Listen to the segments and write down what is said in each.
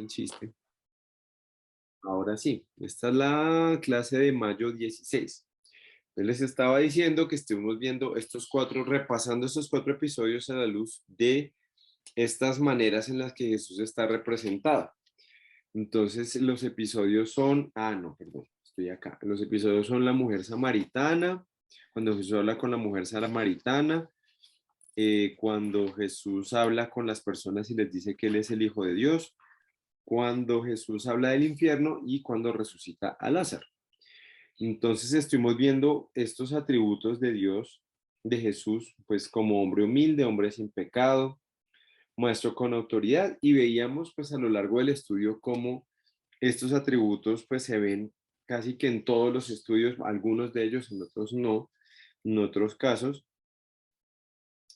chiste. Ahora sí, esta es la clase de mayo 16. Yo les estaba diciendo que estuvimos viendo repasando estos 4 episodios a la luz de estas maneras en las que Jesús está representado. Entonces, los episodios son, no, perdón, estoy acá. Los episodios son la mujer samaritana, cuando Jesús habla con la mujer samaritana, cuando Jesús habla con las personas y les dice que Él es el Hijo de Dios, cuando Jesús habla del infierno y cuando resucita a Lázaro. Entonces estuvimos viendo estos atributos de Dios, de Jesús, pues como hombre humilde, hombre sin pecado, maestro con autoridad, y veíamos pues a lo largo del estudio cómo estos atributos pues se ven casi que en todos los estudios, algunos de ellos, en otros no, en otros casos.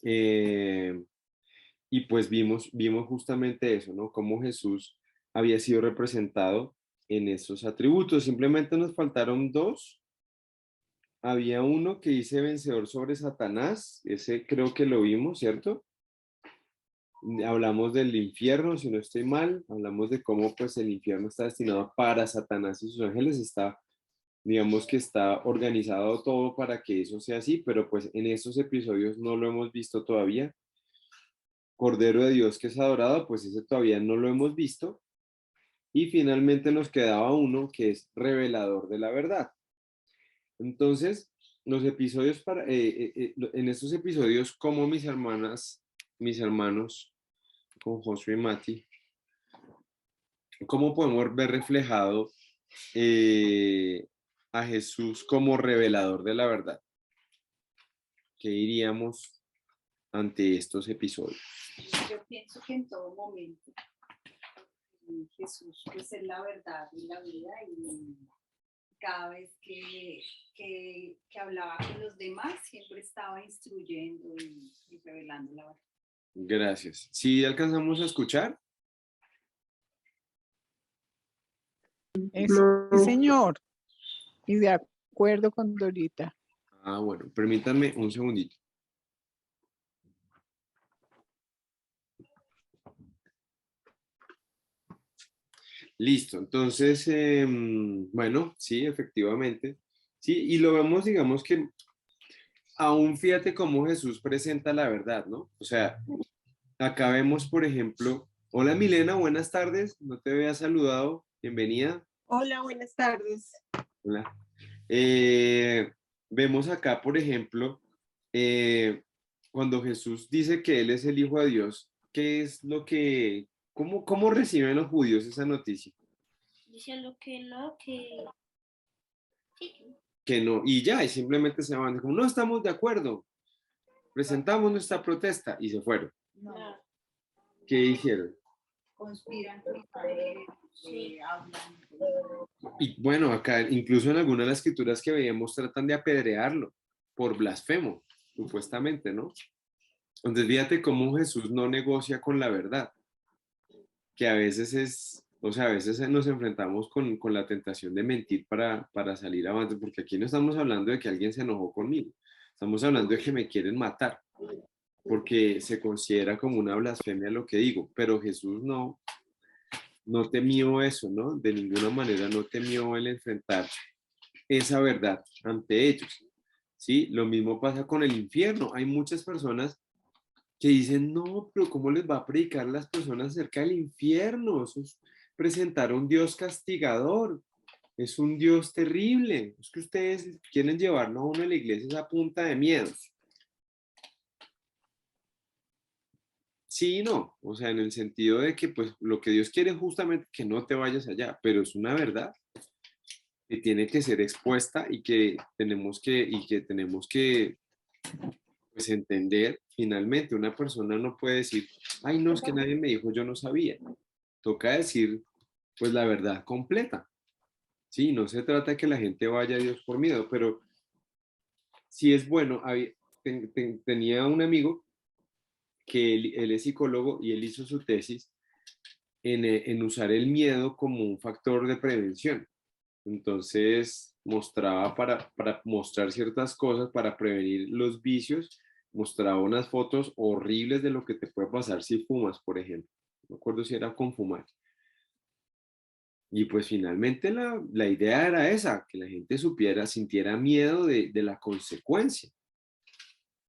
Y pues vimos justamente eso, ¿no? Cómo Jesús había sido representado en esos atributos. Simplemente nos faltaron 2. Había uno que dice vencedor sobre Satanás, ese creo que lo vimos, ¿cierto? Hablamos del infierno, si no estoy mal, hablamos de cómo pues el infierno está destinado para Satanás y sus ángeles, digamos que está organizado todo para que eso sea así, pero pues en estos episodios no lo hemos visto todavía. Cordero de Dios que es adorado, pues ese todavía no lo hemos visto. Y finalmente nos quedaba uno que es revelador de la verdad. Entonces, en estos episodios, como mis hermanos, con Josué y Mati, ¿cómo podemos ver reflejado a Jesús como revelador de la verdad? ¿Qué diríamos ante estos episodios? Yo pienso que en todo momento Jesús pues es la verdad y la vida, y cada vez que hablaba con los demás siempre estaba instruyendo y revelando la verdad. Gracias. ¿Sí alcanzamos a escuchar? Sí, señor. Y de acuerdo con Dorita. Bueno, permítanme un segundito. Listo, entonces, bueno, sí, efectivamente. Sí, y lo vemos, digamos que aún fíjate cómo Jesús presenta la verdad, ¿no? O sea, acá vemos, por ejemplo, hola Milena, buenas tardes, no te había saludado, bienvenida. Hola, buenas tardes. Hola. Vemos acá, por ejemplo, cuando Jesús dice que Él es el Hijo de Dios, ¿qué es lo que, cómo reciben los judíos esa noticia? Diciendo que no, que sí. Que no, y ya, y simplemente se van, como no estamos de acuerdo, presentamos nuestra protesta y se fueron. No, ¿Qué hicieron? conspiran contra él, hablan. Y bueno, acá incluso en algunas de las escrituras que veíamos tratan de apedrearlo por blasfemo, supuestamente, ¿no? Entonces fíjate cómo Jesús no negocia con la verdad, que a veces a veces nos enfrentamos con la tentación de mentir para salir avante, porque aquí no estamos hablando de que alguien se enojó conmigo, estamos hablando de que me quieren matar, porque se considera como una blasfemia lo que digo, pero Jesús no temió eso, ¿no? De ninguna manera no temió el enfrentar esa verdad ante ellos, ¿sí? Lo mismo pasa con el infierno. Hay muchas personas que dicen, no, pero ¿cómo les va a predicar a las personas acerca del infierno? Eso es presentar a un Dios castigador, es un Dios terrible. Es que ustedes quieren llevarlo a uno a la iglesia a punta de miedos. Sí y no, o sea, en el sentido de que pues lo que Dios quiere es justamente que no te vayas allá, pero es una verdad que tiene que ser expuesta y que tenemos que pues entender. Finalmente una persona no puede decir, ay no, es que nadie me dijo, yo no sabía. Toca decir pues la verdad completa. Sí, no se trata de que la gente vaya a Dios por miedo, pero sí es bueno. Tenía un amigo que él es psicólogo y él hizo su tesis en usar el miedo como un factor de prevención. Entonces mostraba para mostrar ciertas cosas, para prevenir los vicios, mostraba unas fotos horribles de lo que te puede pasar si fumas, por ejemplo. No recuerdo si era con fumar. Y pues finalmente la idea era esa, que la gente sintiera miedo de la consecuencia,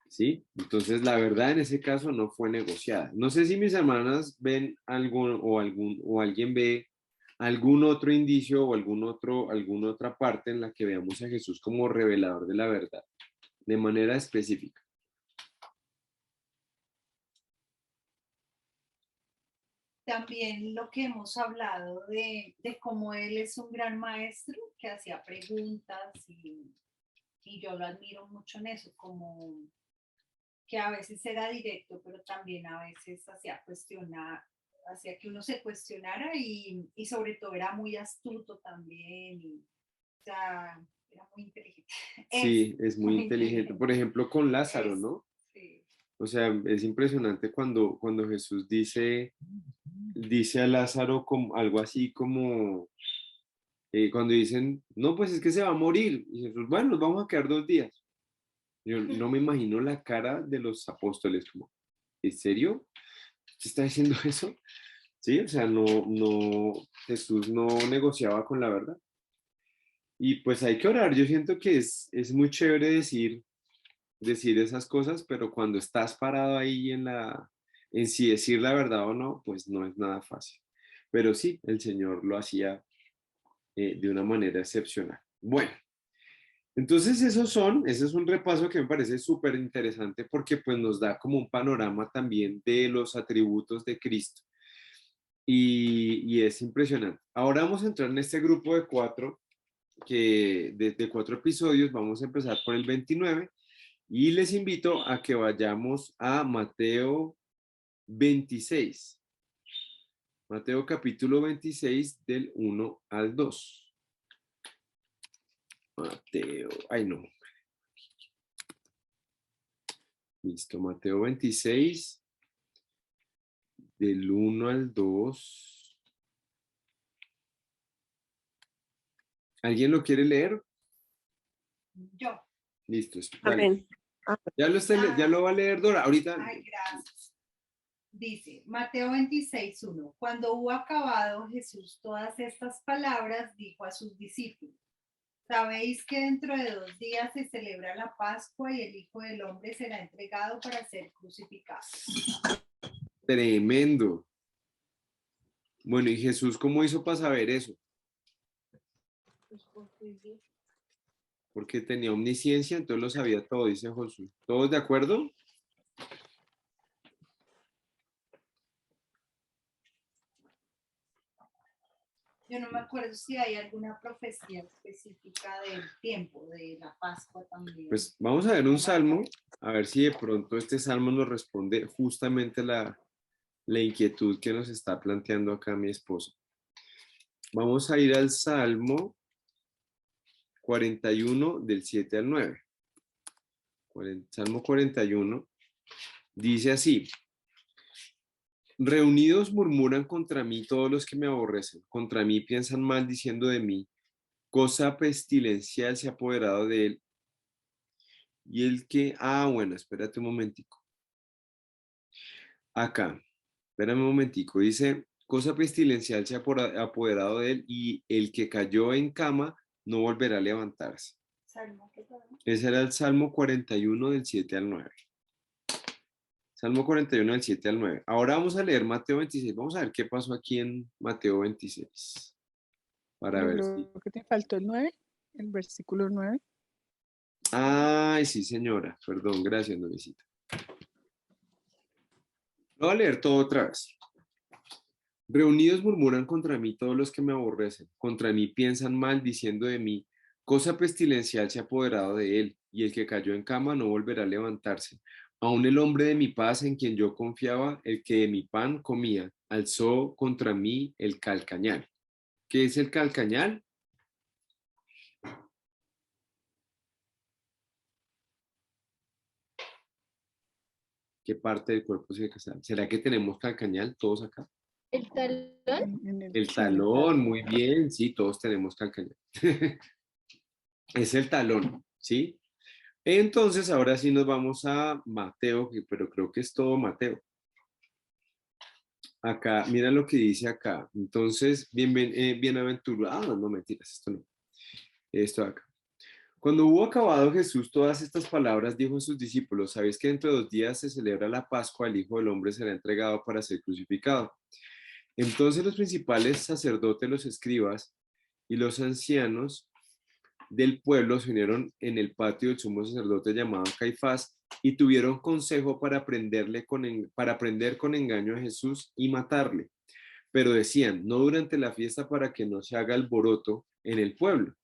¿sí? Entonces la verdad en ese caso no fue negociada. No sé si mis hermanas ven o alguien ve algún otro indicio o alguna otra parte en la que veamos a Jesús como revelador de la verdad, de manera específica. También lo que hemos hablado de cómo él es un gran maestro que hacía preguntas y yo lo admiro mucho en eso, como que a veces era directo, pero también a veces hacía que uno se cuestionara y sobre todo era muy astuto también, o sea, era muy inteligente. Sí, es muy inteligente. Por ejemplo, con Lázaro, Es, ¿no? sí. O sea, es impresionante cuando Jesús dice a Lázaro como, algo así como, cuando dicen, no, pues es que se va a morir. Y Jesús, bueno, nos vamos a quedar 2 días. Yo no me imagino la cara de los apóstoles, como, ¿en serio? ¿Se está diciendo eso? Sí, o sea, Jesús no negociaba con la verdad. Y pues hay que orar. Yo siento que es muy chévere decir esas cosas, pero cuando estás parado ahí en si decir la verdad o no, pues no es nada fácil. Pero sí, el Señor lo hacía de una manera excepcional. Bueno, entonces ese es un repaso que me parece súper interesante porque pues nos da como un panorama también de los atributos de Cristo. Y es impresionante. Ahora vamos a entrar en este grupo de 4, de 4 episodios. Vamos a empezar por el 29 y les invito a que vayamos a Mateo 26. Mateo capítulo 26 del 1 al 2. Mateo, ay no. Listo, Mateo 26 del 1 al 2. ¿Alguien lo quiere leer? Yo. Listo, dale. Amén. Ya lo va a leer Dora. Ahorita. Ay, gracias. Dice Mateo 26:1. Cuando hubo acabado Jesús todas estas palabras, dijo a sus discípulos: ¿Sabéis que dentro de 2 días se celebra la Pascua y el Hijo del Hombre será entregado para ser crucificado? Tremendo. Bueno, ¿y Jesús cómo hizo para saber eso? Porque tenía omnisciencia, entonces lo sabía todo, dice Josué. ¿Todos de acuerdo? Yo no me acuerdo si hay alguna profecía específica del tiempo de la Pascua también. Pues vamos a ver un salmo, a ver si de pronto este salmo nos responde justamente la inquietud que nos está planteando acá mi esposa. Vamos a ir al Salmo 41 del 7 al 9. Salmo 41 dice así: reunidos murmuran contra mí todos los que me aborrecen, contra mí piensan mal diciendo de mí, cosa pestilencial se ha apoderado de él. Y el que, bueno, espérate un momentico. Acá, espérame un momentico, dice, cosa pestilencial se ha apoderado de él y el que cayó en cama no volverá a levantarse. Salmo, ¿qué tal? Ese era el Salmo 41 del 7 al 9. Salmo 41 del 7 al 9. Ahora vamos a leer Mateo 26. Vamos a ver qué pasó aquí en Mateo 26. Para ver si. Creo que te faltó el 9, el versículo 9. Ay, sí, señora. Perdón, gracias, novicita. Lo voy a leer todo otra vez. Reunidos murmuran contra mí todos los que me aborrecen. Contra mí piensan mal diciendo de mí, cosa pestilencial se ha apoderado de él, y el que cayó en cama no volverá a levantarse. Aún el hombre de mi paz en quien yo confiaba, el que de mi pan comía, alzó contra mí el calcañal. ¿Qué es el calcañal? ¿Qué parte del cuerpo se calcañal? ¿Será que tenemos calcañal todos acá? ¿El talón? El talón, muy bien, sí, todos tenemos calcañal. Es el talón, ¿sí? Entonces, ahora sí nos vamos a Mateo, pero creo que es todo Mateo. acá, mira lo que dice acá. Entonces, bienaventurado, no mentiras, esto no. Esto acá. Cuando hubo acabado Jesús todas estas palabras, dijo a sus discípulos: ¿Sabéis que dentro de 2 días se celebra la Pascua? El Hijo del Hombre será entregado para ser crucificado. Entonces los principales sacerdotes, los escribas y los ancianos del pueblo se unieron en el patio del sumo sacerdote llamado Caifás y tuvieron consejo para para prender con engaño a Jesús y matarle. Pero decían: no durante la fiesta, para que no se haga alboroto en el pueblo.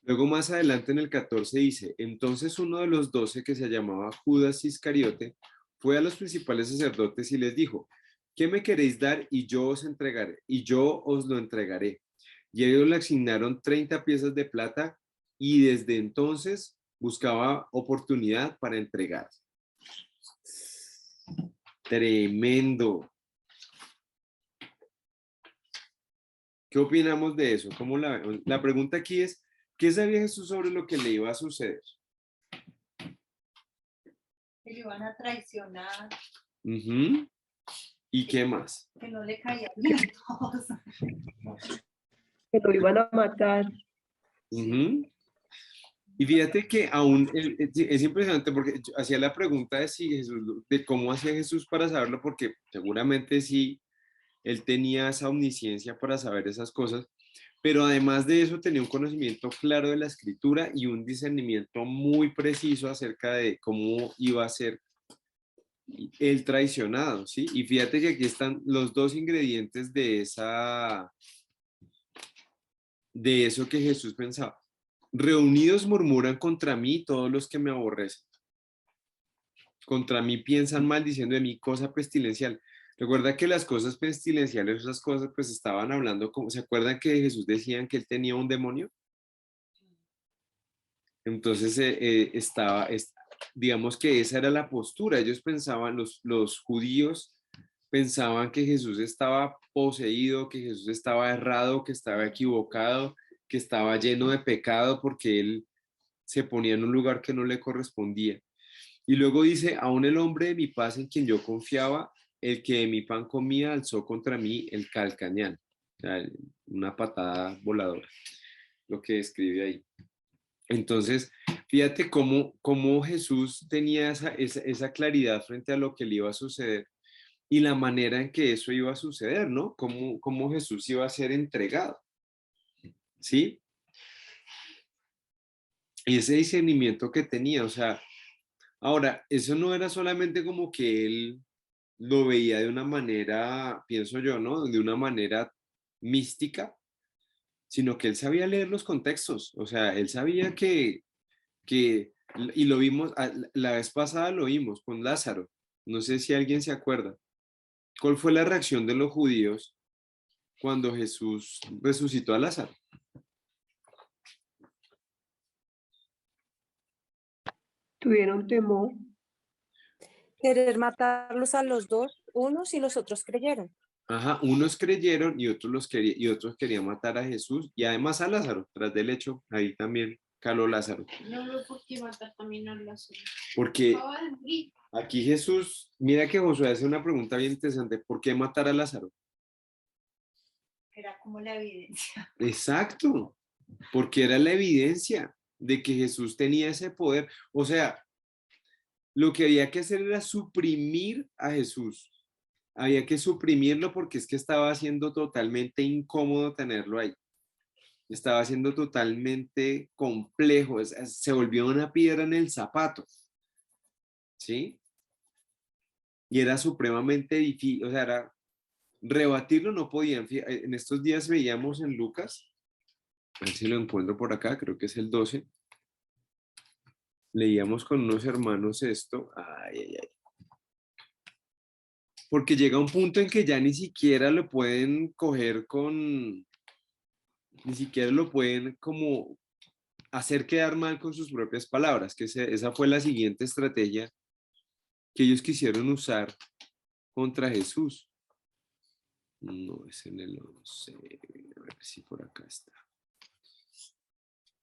Luego más adelante en el 14 dice: entonces uno de los 12, que se llamaba Judas Iscariote, fue a los principales sacerdotes y les dijo: ¿qué me queréis dar? Y yo os lo entregaré. Y ellos le asignaron 30 piezas de plata, y desde entonces buscaba oportunidad para entregar. Tremendo. ¿Qué opinamos de eso? La pregunta aquí es: ¿qué sabía Jesús sobre lo que le iba a suceder? Que le iban a traicionar, Ujú. ¿Y qué más? que no le caía bien todos. Que lo iban a matar. Ujú. Y fíjate que aún es impresionante, porque yo hacía la pregunta de si Jesús, de cómo hacía Jesús para saberlo, porque seguramente sí, él tenía esa omnisciencia para saber esas cosas, pero además de eso tenía un conocimiento claro de la escritura y un discernimiento muy preciso acerca de cómo iba a ser el traicionado, ¿sí? Y fíjate que aquí están los dos ingredientes de eso que Jesús pensaba. Reunidos murmuran contra mí todos los que me aborrecen. Contra mí piensan mal, diciendo de mí cosa pestilencial. Recuerda que las cosas pestilenciales, esas cosas, pues estaban hablando, como, ¿se acuerdan que Jesús decían que él tenía un demonio? Entonces digamos que esa era la postura. Ellos pensaban, los judíos pensaban que Jesús estaba poseído, que Jesús estaba errado, que estaba equivocado, que estaba lleno de pecado porque él se ponía en un lugar que no le correspondía. Y luego dice: aún el hombre de mi paz, en quien yo confiaba, el que de mi pan comía, alzó contra mí el calcañal. O sea, una patada voladora, lo que escribe ahí. Entonces, fíjate cómo Jesús tenía esa claridad frente a lo que le iba a suceder y la manera en que eso iba a suceder, ¿no? Cómo Jesús iba a ser entregado, ¿sí? Y ese discernimiento que tenía, o sea, ahora, eso no era solamente como que él lo veía de una manera, pienso yo, ¿no? De una manera mística, sino que él sabía leer los contextos, o sea, él sabía y lo vimos, la vez pasada lo vimos con Lázaro, no sé si alguien se acuerda. ¿Cuál fue la reacción de los judíos cuando Jesús resucitó a Lázaro? Tuvieron temor. Querer matarlos a los dos, unos y los otros creyeron. Ajá, unos creyeron y otros querían matar a Jesús y además a Lázaro, tras del hecho, ahí también caló Lázaro. No lo porque matar también a Lázaro. Porque Acaba de morir. aquí Jesús, mira que Josué hace una pregunta bien interesante: ¿por qué matar a Lázaro? Era como la evidencia. Exacto, porque era la evidencia de que Jesús tenía ese poder. O sea, lo que había que hacer era suprimir a Jesús. Había que suprimirlo porque es que estaba siendo totalmente incómodo tenerlo ahí. Estaba siendo totalmente complejo. Se volvió una piedra en el zapato. ¿Sí? Y era supremamente difícil. O sea, rebatirlo no podían. En estos días veíamos en Lucas, a ver si lo encuentro por acá, creo que es el 12. Leíamos con unos hermanos esto. Ay, ay, ay. Porque llega un punto en que ya ni siquiera lo pueden coger ni siquiera lo pueden como hacer quedar mal con sus propias palabras, que esa fue la siguiente estrategia que ellos quisieron usar contra Jesús. No, es en el 11, a ver si por acá está.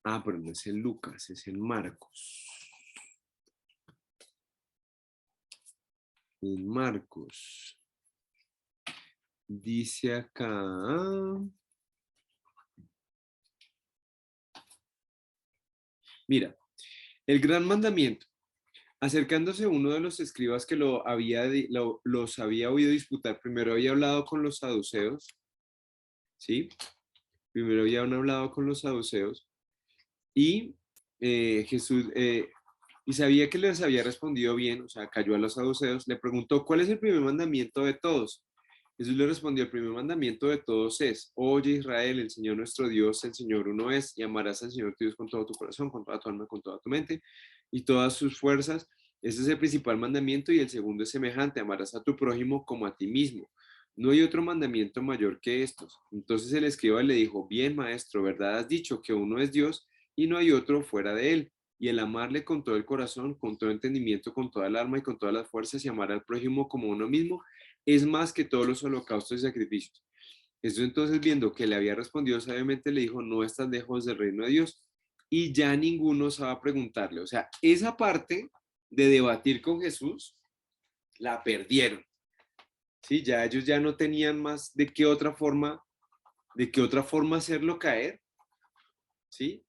Ah, pero no es en Lucas, es en Marcos. En Marcos. Dice acá. Mira, el gran mandamiento. Acercándose uno de los escribas que los había oído disputar, primero había hablado con los saduceos, ¿sí? Primero habían hablado con los saduceos y Jesús, y sabía que les había respondido bien, o sea, cayó a los saduceos, le preguntó, ¿cuál es el primer mandamiento de todos? Jesús le respondió, el primer mandamiento de todos es, oye Israel, el Señor nuestro Dios, el Señor uno es, y amarás al Señor tu Dios con todo tu corazón, con toda tu alma, con toda tu mente y todas sus fuerzas. Ese es el principal mandamiento y el segundo es semejante, amarás a tu prójimo como a ti mismo. No hay otro mandamiento mayor que estos. Entonces el escriba le dijo, bien maestro, ¿verdad has dicho que uno es Dios y no hay otro fuera de él? Y el amarle con todo el corazón, con todo entendimiento, con toda el alma y con todas las fuerzas y amar al prójimo como uno mismo es más que todos los holocaustos y sacrificios. Jesús entonces viendo que le había respondido sabiamente le dijo, no estás lejos del reino de Dios. Y ya ninguno osaba preguntarle. O sea, esa parte de debatir con Jesús la perdieron. ¿Sí? Ya ellos ya no tenían más de qué otra forma hacerlo caer. ¿Sí?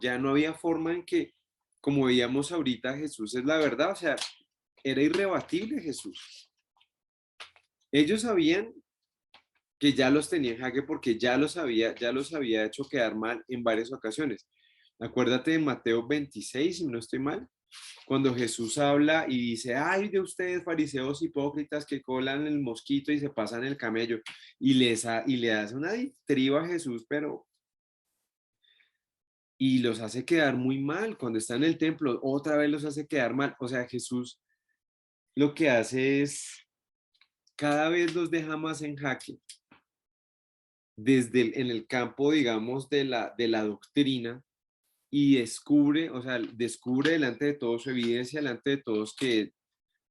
Ya no había forma en que, como veíamos ahorita, Jesús es la verdad. O sea, era irrebatible Jesús. Ellos sabían que ya los tenía en jaque porque ya los había hecho quedar mal en varias ocasiones. Acuérdate de Mateo 26, si no estoy mal, cuando Jesús habla y dice, ay de ustedes fariseos hipócritas que colan el mosquito y se pasan el camello, y le hace una diatriba a Jesús, pero, y los hace quedar muy mal, cuando está en el templo, otra vez los hace quedar mal, o sea, Jesús lo que hace es, cada vez los deja más en jaque, en el campo, digamos, de la doctrina, y descubre, o sea, descubre delante de todos, su evidencia delante de todos que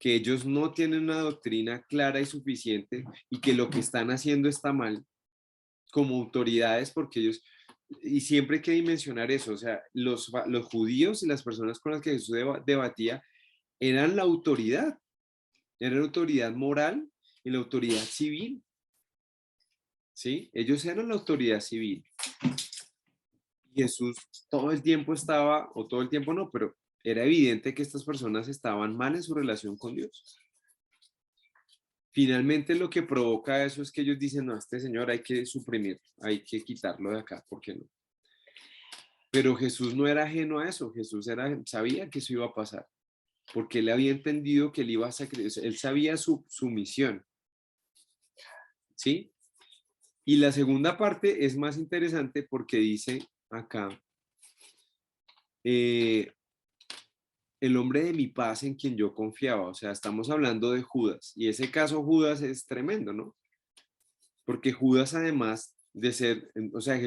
ellos no tienen una doctrina clara y suficiente y que lo que están haciendo está mal como autoridades, porque ellos, y siempre hay que dimensionar eso, o sea, los judíos y las personas con las que Jesús debatía eran la autoridad moral y la autoridad civil, ¿sí? Ellos eran la autoridad civil. Jesús todo el tiempo estaba, o todo el tiempo no, pero era evidente que estas personas estaban mal en su relación con Dios. Finalmente lo que provoca eso es que ellos dicen, no, este señor hay que suprimirlo, hay que quitarlo de acá, ¿por qué no? Pero Jesús no era ajeno a eso, Jesús sabía que eso iba a pasar, porque él había entendido que él iba a sacrificar, él sabía su misión, ¿sí? Y la segunda parte es más interesante porque dice acá, el hombre de mi paz en quien yo confiaba, o sea, estamos hablando de Judas, y ese caso Judas es tremendo, ¿no? Porque Judas además de ser, o sea,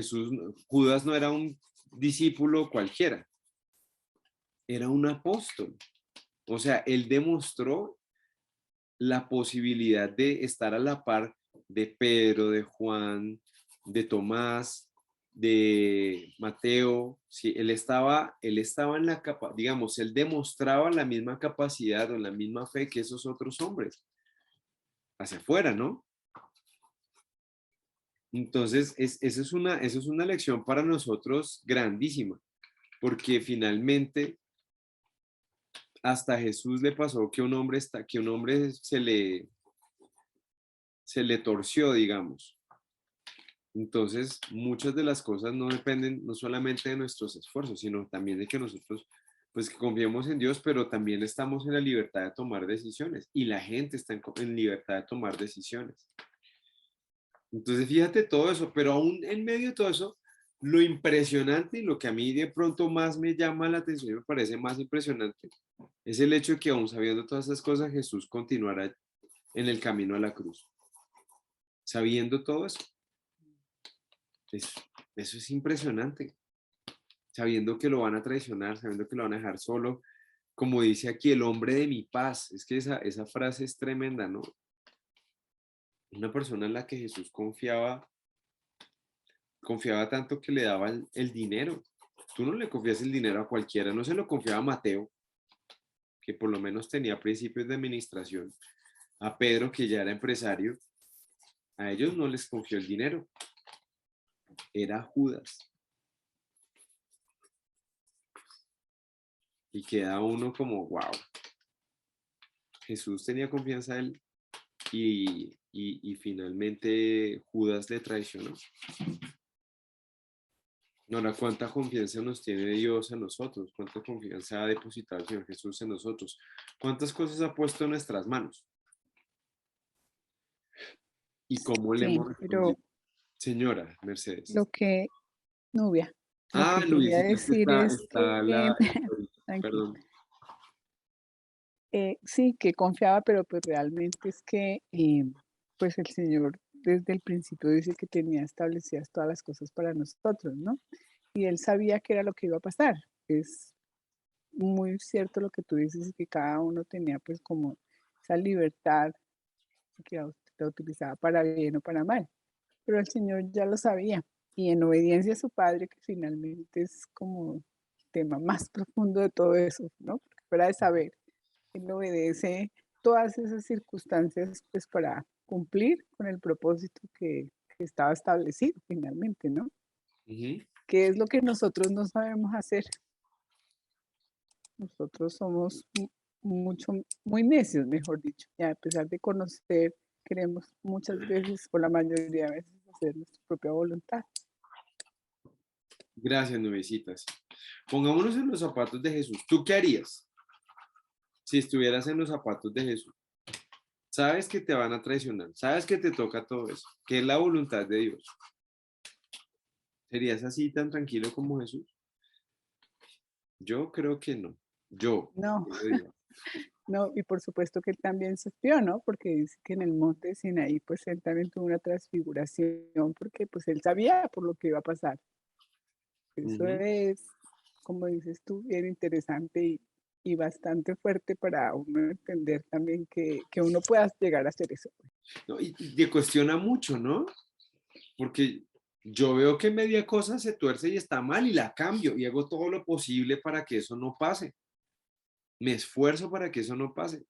Judas no era un discípulo cualquiera, era un apóstol, o sea, él demostró la posibilidad de estar a la par de Pedro, de Juan, de Tomás, de Mateo, sí, él estaba en la capa, digamos, él demostraba la misma capacidad o la misma fe que esos otros hombres, hacia afuera, ¿no? Entonces, esa es una lección para nosotros grandísima, porque finalmente hasta a Jesús le pasó que un hombre se le torció, digamos. Entonces, muchas de las cosas no dependen no solamente de nuestros esfuerzos, sino también de que nosotros, pues, que confiemos en Dios, pero también estamos en la libertad de tomar decisiones y la gente está en libertad de tomar decisiones. Entonces, fíjate todo eso, pero aún en medio de todo eso, lo impresionante y lo que a mí de pronto más me llama la atención y me parece más impresionante es el hecho de que aún sabiendo todas esas cosas, Jesús continuará en el camino a la cruz. Sabiendo todo eso. Eso es impresionante. Sabiendo que lo van a traicionar, sabiendo que lo van a dejar solo. Como dice aquí, el hombre de mi paz. Es que esa frase es tremenda, ¿no? Una persona en la que Jesús confiaba tanto que le daba el dinero. Tú no le confías el dinero a cualquiera, no se lo confiaba a Mateo, que por lo menos tenía principios de administración. a Pedro, que ya era empresario, a ellos no les confió el dinero, era Judas. Y queda uno como, wow, Jesús tenía confianza en él y finalmente Judas le traicionó. Ahora, ¿cuánta confianza nos tiene Dios en nosotros? ¿Cuánta confianza ha depositado el Señor Jesús en nosotros? ¿Cuántas cosas ha puesto en nuestras manos? ¿Y cómo le Sí, hemos pero respondido? Señora Mercedes. lo que, Nubia, lo Ah, que quería Luisita, es que decir está, es está que, tranqui, perdón. sí, que confiaba, pero pues realmente es que, pues el Señor desde el principio dice que tenía establecidas todas las cosas para nosotros, ¿no? Y él sabía que era lo que iba a pasar. Es muy cierto lo que tú dices, que cada uno tenía pues como esa libertad que la utilizaba para bien o para mal, pero el Señor ya lo sabía y en obediencia a su Padre, que finalmente es como el tema más profundo de todo eso, ¿no? Porque fuera de saber, Él obedece todas esas circunstancias pues para cumplir con el propósito que estaba establecido finalmente, ¿no? Ujú. ¿Qué es lo que nosotros no sabemos hacer? Nosotros somos muy necios, mejor dicho, y a pesar de conocer, queremos muchas veces, o la mayoría de veces, hacer nuestra propia voluntad. Gracias, Nubecitas. Pongámonos en los zapatos de Jesús. ¿Tú qué harías si estuvieras en los zapatos de Jesús? Sabes que te van a traicionar, sabes que te toca todo eso, que es la voluntad de Dios. ¿Serías así tan tranquilo como Jesús? Yo creo que no. No, Yo lo digo. no, y por supuesto que él también sufrió, ¿no? Porque dice que en el monte de Sinaí, pues él también tuvo una transfiguración, porque pues él sabía por lo que iba a pasar. Eso Ujú. es, como dices tú, bien interesante y bastante fuerte para uno entender también que uno pueda llegar a hacer eso. No, y te cuestiona mucho, ¿no? Porque yo veo que media cosa se tuerce y está mal y la cambio y hago todo lo posible para que eso no pase. Me esfuerzo para que eso no pase.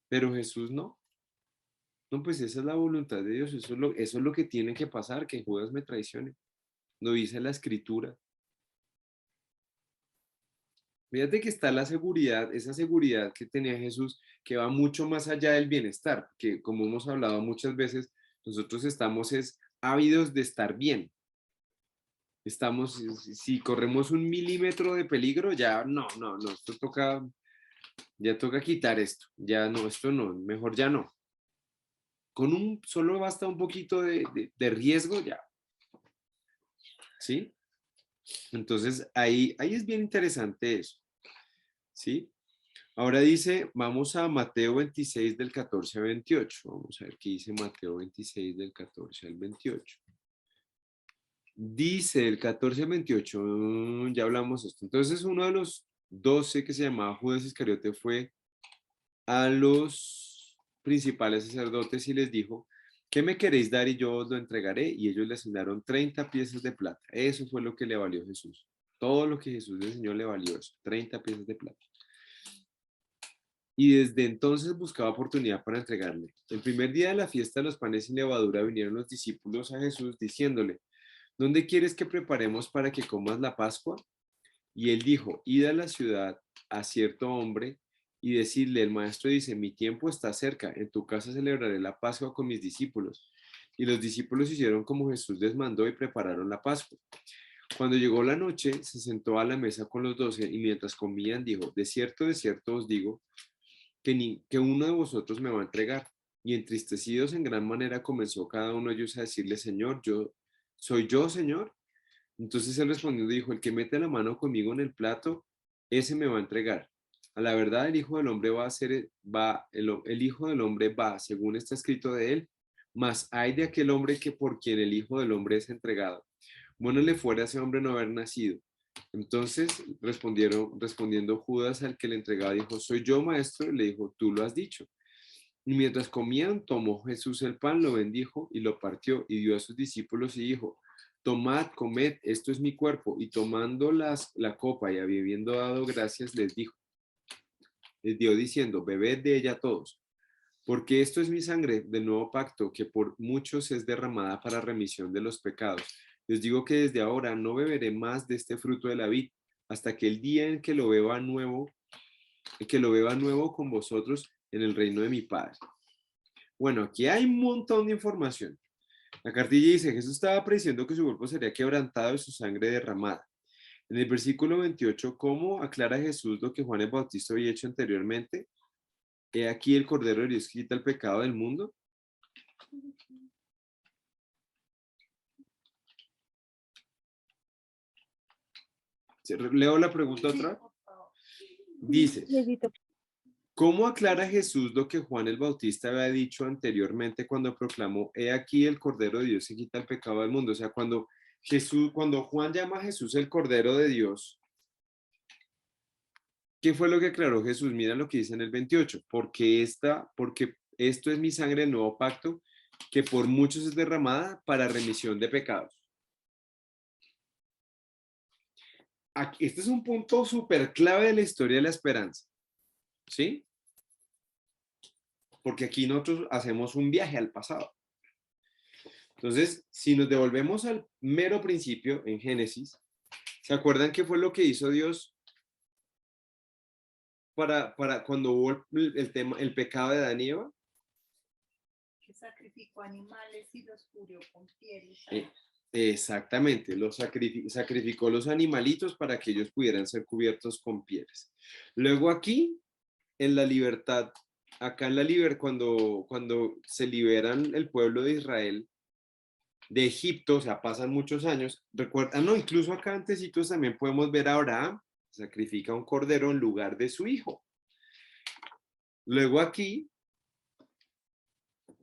Pero Jesús no. No, pues esa es la voluntad de Dios. Eso es lo que tiene que pasar, que Judas me traicione. Lo dice la Escritura. Fíjate que está la seguridad, esa seguridad que tenía Jesús, que va mucho más allá del bienestar, que como hemos hablado muchas veces, nosotros estamos ávidos de estar bien. Estamos, si corremos un milímetro de peligro, ya no, ya toca quitar esto, ya no, esto no, mejor ya no. Solo basta un poquito de riesgo ya, ¿sí? Entonces ahí es bien interesante eso, ¿sí? Ahora dice, vamos a Mateo 26 del 14 al 28. Vamos a ver qué dice Mateo 26 del 14 al 28. Dice el 14 al 28, ya hablamos esto. Entonces uno de los 12 que se llamaba Judas Iscariote fue a los principales sacerdotes y les dijo, ¿qué me queréis dar y yo os lo entregaré? Y ellos le asignaron 30 piezas de plata. Eso fue lo que le valió Jesús. Todo lo que Jesús le enseñó le valió eso, 30 piezas de plata. Y desde entonces buscaba oportunidad para entregarle. El primer día de la fiesta de los panes sin levadura vinieron los discípulos a Jesús diciéndole, ¿dónde quieres que preparemos para que comas la Pascua? Y él dijo, id a la ciudad a cierto hombre y decirle, el maestro dice, mi tiempo está cerca, en tu casa celebraré la Pascua con mis discípulos. Y los discípulos hicieron como Jesús les mandó y prepararon la Pascua. Cuando llegó la noche, se sentó a la mesa con los 12 y mientras comían dijo, de cierto os digo, que uno de vosotros me va a entregar. Y entristecidos en gran manera comenzó cada uno de ellos a decirle, Señor, ¿soy yo, Señor? Entonces él respondió y dijo, el que mete la mano conmigo en el plato, ese me va a entregar. A la verdad, el Hijo del Hombre el Hijo del Hombre va, según está escrito de él, mas hay de aquel hombre que por quien el Hijo del Hombre es entregado. Bueno le fuera a ese hombre no haber nacido. Entonces respondiendo Judas al que le entregaba, dijo, soy yo, maestro, y le dijo, tú lo has dicho. Y mientras comían, tomó Jesús el pan, lo bendijo y lo partió y dio a sus discípulos y dijo, tomad, comed, esto es mi cuerpo. Y tomando la copa y habiendo dado gracias, les dio diciendo, bebed de ella todos, Porque esto es mi sangre del nuevo pacto, que por muchos es derramada para remisión de los pecados. Les digo que desde ahora no beberé más de este fruto de la vid, hasta que el día en que lo beba nuevo, con vosotros en el reino de mi Padre. Bueno, aquí hay un montón de información. La cartilla dice, Jesús estaba prediciendo que su cuerpo sería quebrantado y su sangre derramada. En el versículo 28, ¿cómo aclara Jesús lo que Juan el Bautista había hecho anteriormente? He aquí el Cordero de Dios que quita el pecado del mundo. Leo la pregunta otra vez. Dice, Leíto. ¿cómo aclara Jesús lo que Juan el Bautista había dicho anteriormente cuando proclamó, he aquí el Cordero de Dios que quita el pecado del mundo? O sea, cuando Juan llama a Jesús el Cordero de Dios, ¿qué fue lo que aclaró Jesús? Mira lo que dice en el 28, porque esto es mi sangre del nuevo pacto, que por muchos es derramada para remisión de pecados. Este es un punto súper clave de la historia de la esperanza, ¿sí? Porque aquí nosotros hacemos un viaje al pasado. Entonces, si nos devolvemos al mero principio en Génesis, ¿se acuerdan qué fue lo que hizo Dios para cuando hubo el pecado de Adán y Eva? Que sacrificó animales y los cubrió con pieles. Exactamente, sacrificó los animalitos para que ellos pudieran ser cubiertos con pieles. Luego aquí, en la libertad, cuando se liberan el pueblo de Israel de Egipto, o sea, pasan muchos años, no, incluso acá antesitos también podemos ver a Abraham, sacrifica un cordero en lugar de su hijo. Luego aquí,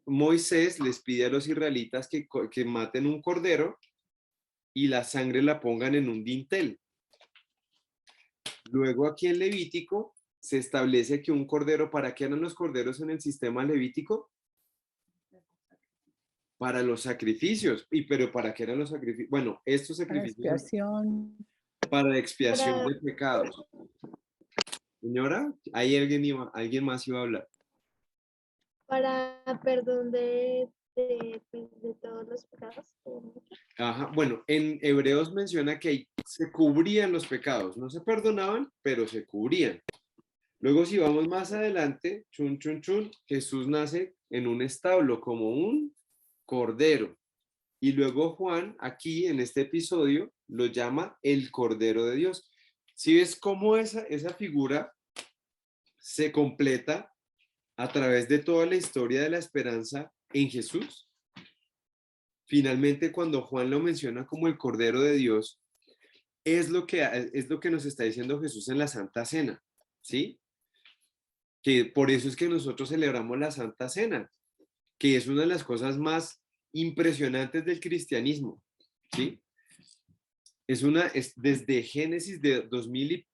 Moisés les pide a los israelitas que maten un cordero y la sangre la pongan en un dintel. Luego aquí en Levítico se establece que un cordero, ¿para qué eran los corderos en el sistema levítico? Para los sacrificios. ¿Pero para qué eran los sacrificios? Bueno, estos Para sacrificios expiación. para la expiación Para- de pecados. Señora, ahí alguien más iba a hablar. Para perdón de todos los pecados. Ajá, bueno, en Hebreos menciona que se cubrían los pecados, no se perdonaban, pero se cubrían. Luego, si vamos más adelante, Jesús nace en un establo como un cordero. Y luego Juan, aquí en este episodio, lo llama el Cordero de Dios. ¿Sí ves cómo esa figura se completa a través de toda la historia de la esperanza en Jesús? Finalmente, cuando Juan lo menciona como el Cordero de Dios, es lo que nos está diciendo Jesús en la Santa Cena, ¿sí? Que por eso es que nosotros celebramos la Santa Cena, que es una de las cosas más impresionantes del cristianismo, ¿sí? Es desde Génesis de 2000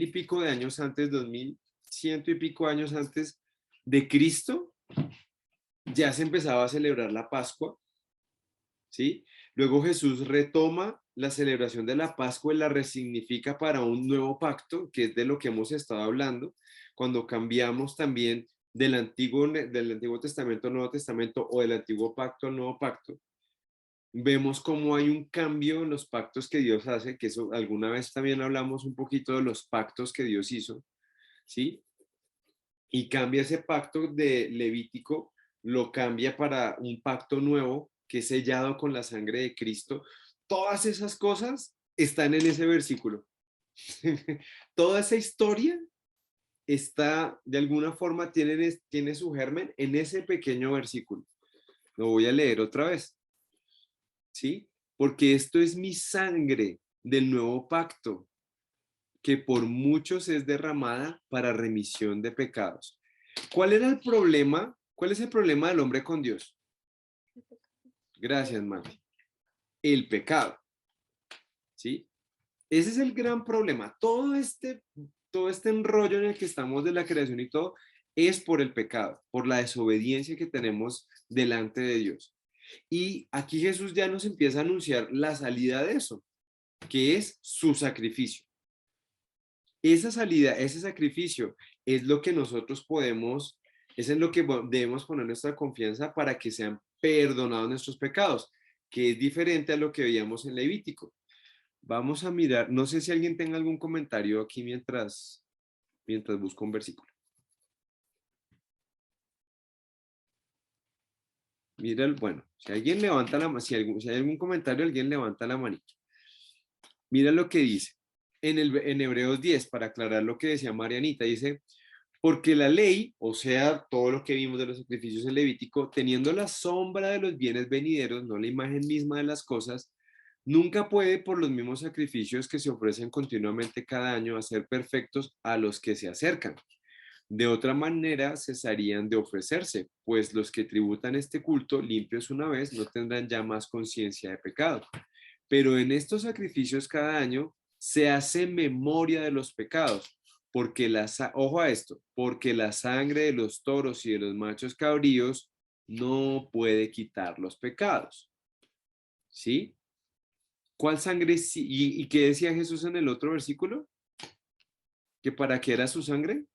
y pico de años antes, 2100 y pico años antes de Cristo, ya se empezaba a celebrar la Pascua, ¿sí? Luego Jesús retoma la celebración de la Pascua y la resignifica para un nuevo pacto, que es de lo que hemos estado hablando, cuando cambiamos también del Antiguo Testamento al Nuevo Testamento o del Antiguo Pacto al Nuevo Pacto. Vemos cómo hay un cambio en los pactos que Dios hace, que eso alguna vez también hablamos un poquito de los pactos que Dios hizo, ¿sí? Y cambia ese pacto de Levítico, lo cambia para un pacto nuevo que es sellado con la sangre de Cristo. Todas esas cosas están en ese versículo. Toda esa historia está, de alguna forma, tiene su germen en ese pequeño versículo. Lo voy a leer otra vez. ¿Sí? Porque esto es mi sangre del nuevo pacto, que por muchos es derramada para remisión de pecados. ¿Cuál era el problema? ¿Cuál es el problema del hombre con Dios? Gracias, Mati. El pecado. ¿Sí? Ese es el gran problema. Todo este enrollo en el que estamos de la creación y todo es por el pecado, por la desobediencia que tenemos delante de Dios. Y aquí Jesús ya nos empieza a anunciar la salida de eso, que es su sacrificio. Esa salida, ese sacrificio es lo que nosotros podemos Es en lo que debemos poner nuestra confianza para que sean perdonados nuestros pecados, que es diferente a lo que veíamos en Levítico. Vamos a mirar, no sé si alguien tenga algún comentario aquí mientras busco un versículo. Mira, bueno, si alguien levanta la mano, si hay algún comentario, alguien levanta la manito. Mira lo que dice en Hebreos 10, para aclarar lo que decía Marianita, dice, porque la ley, o sea, todo lo que vimos de los sacrificios en Levítico, teniendo la sombra de los bienes venideros, no la imagen misma de las cosas, nunca puede, por los mismos sacrificios que se ofrecen continuamente cada año, hacer perfectos a los que se acercan. De otra manera, cesarían de ofrecerse, pues los que tributan este culto, limpios una vez, no tendrán ya más conciencia de pecado. Pero en estos sacrificios cada año se hace memoria de los pecados, porque ojo a esto, porque la sangre de los toros y de los machos cabríos no puede quitar los pecados. ¿Sí? ¿Cuál sangre sí? ¿Y qué decía Jesús en el otro versículo? ¿Que para qué era su sangre?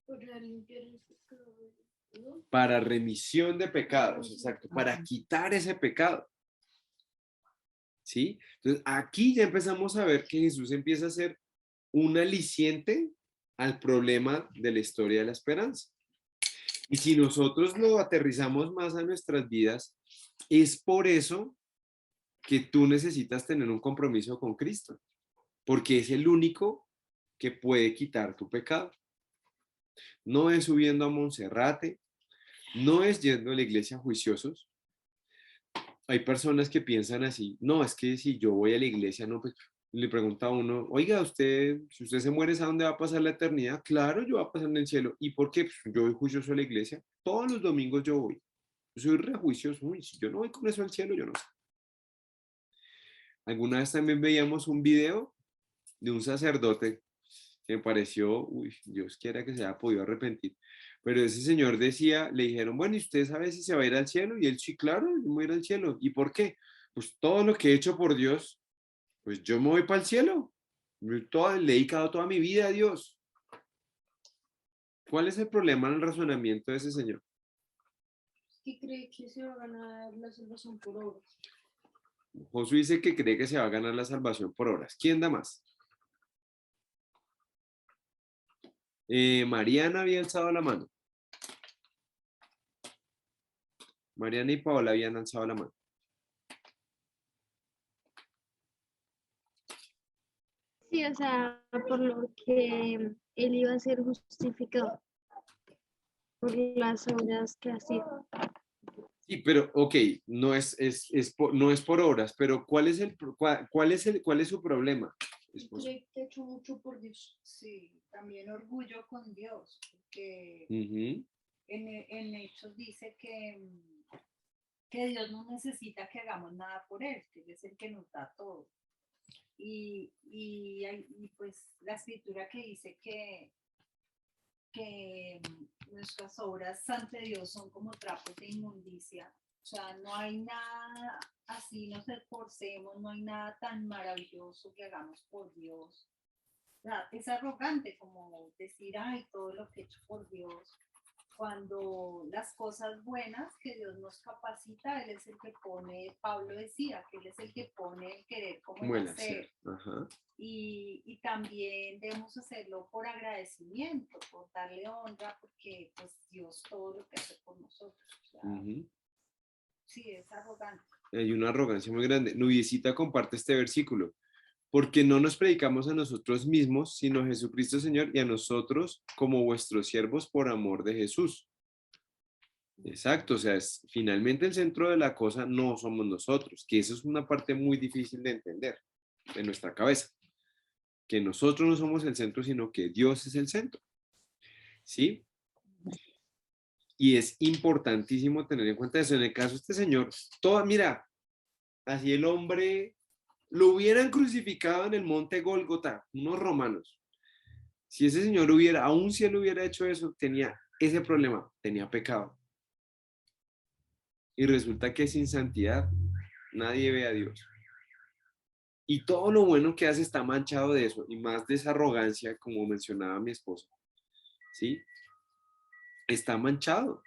Para limpiar el pecado, ¿no? Para remisión de pecados, exacto, para quitar ese pecado. ¿Sí? Entonces, aquí ya empezamos a ver que Jesús empieza a ser un aliciente al problema de la historia de la esperanza. Y si nosotros lo aterrizamos más a nuestras vidas, es por eso que tú necesitas tener un compromiso con Cristo, porque es el único que puede quitar tu pecado. No es subiendo a Monserrate, no es yendo a la iglesia juiciosos. Hay personas que piensan así, no, es que si yo voy a la iglesia, no, pues le pregunta a uno, oiga, usted, si usted se muere, ¿a dónde va a pasar la eternidad? Claro, yo voy a pasar en el cielo. ¿Y por qué? Pues yo voy juicioso a la iglesia. Todos los domingos yo voy. Yo soy re juicioso. Uy, si yo no voy con eso al cielo, yo no sé. Alguna vez también veíamos un video de un sacerdote que me pareció, uy, Dios quiera que se haya podido arrepentir. Pero ese señor decía, le dijeron, bueno, ¿y usted sabe si se va a ir al cielo? Y él, sí, claro, yo me voy a ir al cielo. ¿Y por qué? Pues todo lo que he hecho por Dios, pues yo me voy para el cielo. Le he dedicado toda mi vida a Dios. ¿Cuál es el problema en el razonamiento de ese señor? ¿Qué cree que se va a ganar la salvación por obras? Josué dice que cree que se va a ganar la salvación por obras. ¿Quién da más? Mariana había alzado la mano. Mariana y Paola habían alzado la mano. Sí, o sea, por lo que él iba a ser justificado por las obras que hacía. Sí, pero, ok, no es por obras, pero ¿cuál es su problema? Esposo? Cree que ha hecho mucho por Dios. Sí, también orgullo con Dios, porque Ujú. en Hechos dice que Dios no necesita que hagamos nada por Él, que Él es el que nos da todo. Y pues la escritura que dice que nuestras obras ante Dios son como trapos de inmundicia. O sea, no hay nada así, nos esforcemos, no hay nada tan maravilloso que hagamos por Dios. O sea, es arrogante como decir, ay, todo lo que he hecho por Dios, cuando las cosas buenas que Dios nos capacita, Él es el que pone, Pablo decía, que Él es el que pone el querer como Como el el hacer. hacer. Ajá. Y también debemos hacerlo por agradecimiento, por darle honra, porque pues Dios todo lo que hace por nosotros. O sea, Ujú. sí, es arrogante. Hay una arrogancia muy grande. Nubiecita comparte este versículo. Porque no nos predicamos a nosotros mismos, sino a Jesucristo Señor y a nosotros como vuestros siervos por amor de Jesús. Exacto, o sea, finalmente el centro de la cosa no somos nosotros, que eso es una parte muy difícil de entender en nuestra cabeza, que nosotros no somos el centro, sino que Dios es el centro, ¿sí? Y es importantísimo tener en cuenta eso. En el caso de este señor, mira, así el hombre lo hubieran crucificado en el monte Gólgota, unos romanos. Si ese señor aún si él hubiera hecho eso, tenía ese problema, tenía pecado. Y resulta que sin santidad nadie ve a Dios. Y todo lo bueno que hace está manchado de eso, y más de esa arrogancia, como mencionaba mi esposa. ¿Sí? está manchado.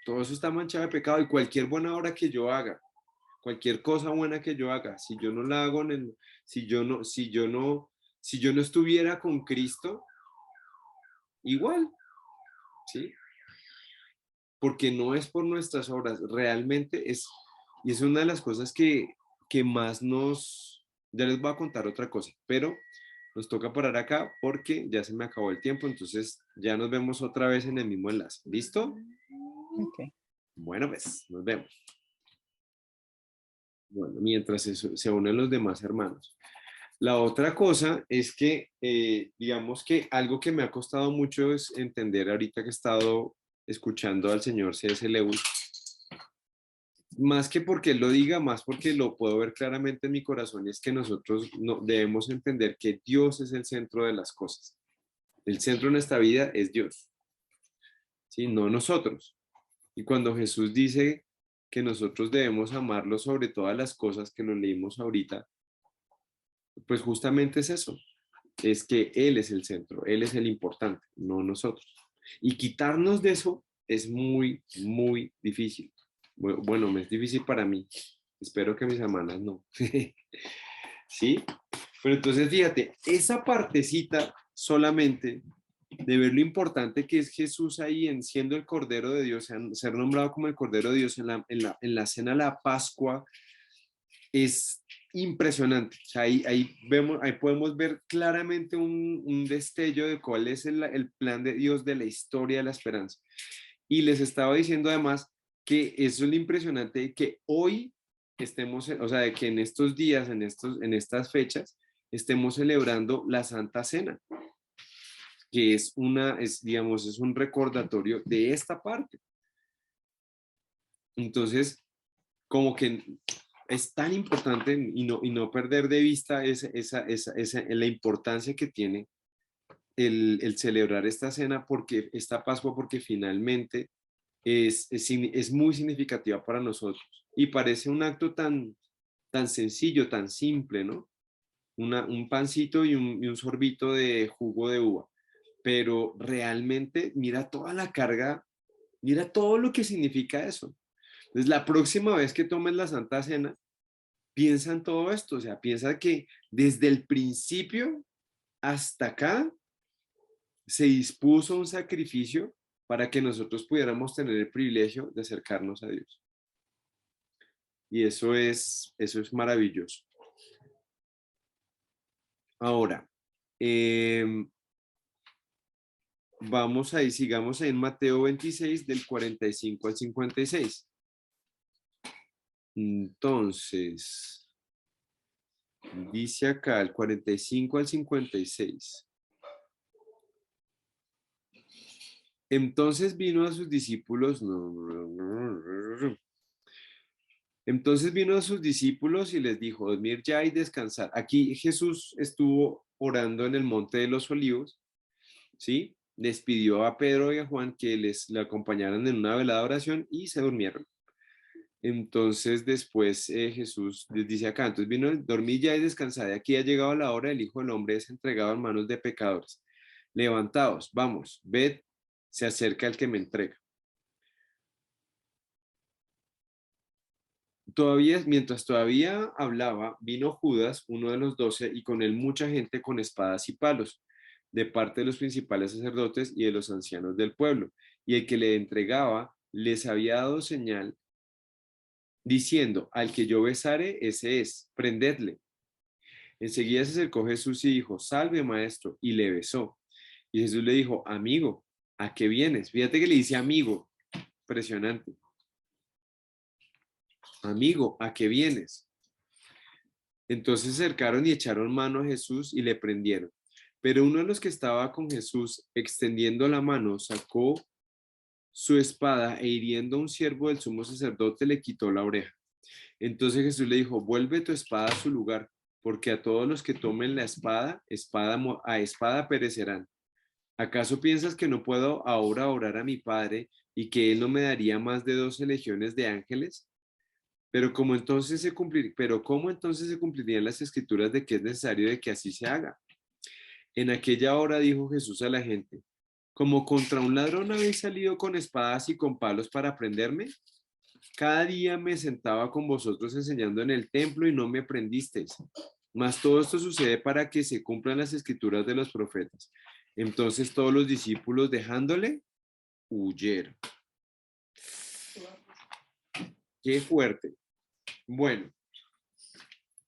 Todo eso está manchado de pecado y cualquier buena obra que yo haga, cualquier cosa buena que yo haga, si yo no la hago si yo no estuviera con Cristo, igual, ¿sí? Porque no es por nuestras obras, realmente es, y es una de las cosas que más ya les voy a contar otra cosa, pero nos toca parar acá porque ya se me acabó el tiempo, entonces ya nos vemos otra vez en el mismo enlace. ¿Listo? Ok. Bueno, pues nos vemos. Bueno, mientras se unen los demás hermanos. La otra cosa es que, digamos que algo que me ha costado mucho es entender ahorita que he estado escuchando al señor C.S. Lewis, más que porque él lo diga, más porque lo puedo ver claramente en mi corazón, es que nosotros no, debemos entender que Dios es el centro de las cosas. El centro de nuestra vida es Dios, ¿sí? No nosotros. Y cuando Jesús dice que nosotros debemos amarlo sobre todas las cosas que lo leímos ahorita, pues justamente es eso, es que Él es el centro, Él es el importante, no nosotros. Y quitarnos de eso es muy, muy difícil. Bueno, me es difícil para mí. Espero que mis hermanas no. ¿Sí? Pero entonces fíjate, esa partecita solamente de ver lo importante que es Jesús ahí en siendo el Cordero de Dios, ser nombrado como el Cordero de Dios en la cena de la Pascua, es impresionante. O sea, ahí podemos ver claramente un destello de cuál es el plan de Dios de la historia de la esperanza. Y les estaba diciendo además que eso es lo impresionante de que hoy estemos, o sea, de que en estos días, en estas fechas, estemos celebrando la Santa Cena, que digamos, es un recordatorio de esta parte. Entonces, como que es tan importante y no perder de vista la importancia que tiene el celebrar esta cena, porque esta Pascua, porque finalmente es muy significativa para nosotros. Y parece un acto tan sencillo, tan simple, ¿no? Un pancito y un sorbito de jugo de uva. Pero realmente mira toda la carga, mira todo lo que significa eso. Entonces, la próxima vez que tomes la Santa Cena, piensa en todo esto, o sea, piensa que desde el principio hasta acá se dispuso un sacrificio para que nosotros pudiéramos tener el privilegio de acercarnos a Dios. Y eso es maravilloso. Ahora, vamos ahí, sigamos en Mateo 26 del 45 al 56. Entonces, dice acá el 45 al 56. Entonces vino a sus discípulos, entonces vino a sus discípulos y les dijo, dormir ya y descansar. Aquí Jesús estuvo orando en el Monte de los Olivos, ¿sí? Les pidió a Pedro y a Juan que le acompañaran en una velada oración y se durmieron. Entonces después Jesús les dice acá, entonces vino, dormí ya y descansad, aquí ha llegado la hora, el Hijo del Hombre es entregado en manos de pecadores. Levantaos, vamos, ved, se acerca el que me entrega. Mientras todavía hablaba, vino Judas, uno de los 12, y con él mucha gente con espadas y palos, de parte de los principales sacerdotes y de los ancianos del pueblo. Y el que le entregaba les había dado señal, diciendo, al que yo besare, ese es, prendedle. Enseguida se acercó Jesús y dijo, salve maestro, y le besó. Y Jesús le dijo, amigo, ¿a qué vienes? Fíjate que le dice amigo, impresionante. Amigo, ¿a qué vienes? Entonces se acercaron y echaron mano a Jesús y le prendieron. Pero uno de los que estaba con Jesús, extendiendo la mano, sacó su espada e hiriendo a un siervo del sumo sacerdote le quitó la oreja. Entonces Jesús le dijo, vuelve tu espada a su lugar, porque a todos los que tomen la espada, a espada perecerán. ¿Acaso piensas que no puedo ahora orar a mi Padre y que Él no me daría más de 12 legiones de ángeles? ¿Cómo entonces se cumplirían las escrituras de que es necesario de que así se haga? En aquella hora dijo Jesús a la gente, como contra un ladrón habéis salido con espadas y con palos para prenderme. Cada día me sentaba con vosotros enseñando en el templo y no me prendisteis. Mas todo esto sucede para que se cumplan las escrituras de los profetas. Entonces todos los discípulos, dejándole, huyeron. Qué fuerte. Bueno,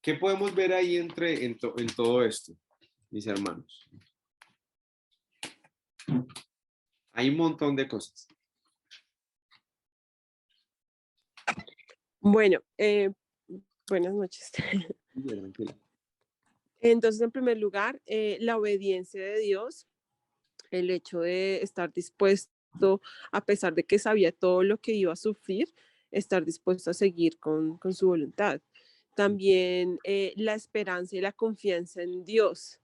¿qué podemos ver ahí en todo esto, mis hermanos? Hay un montón de cosas. Bueno, buenas noches. Tranquila. Entonces, en primer lugar, la obediencia de Dios, el hecho de estar dispuesto, a pesar de que sabía todo lo que iba a sufrir, estar dispuesto a seguir con su voluntad. También la esperanza y la confianza en Dios.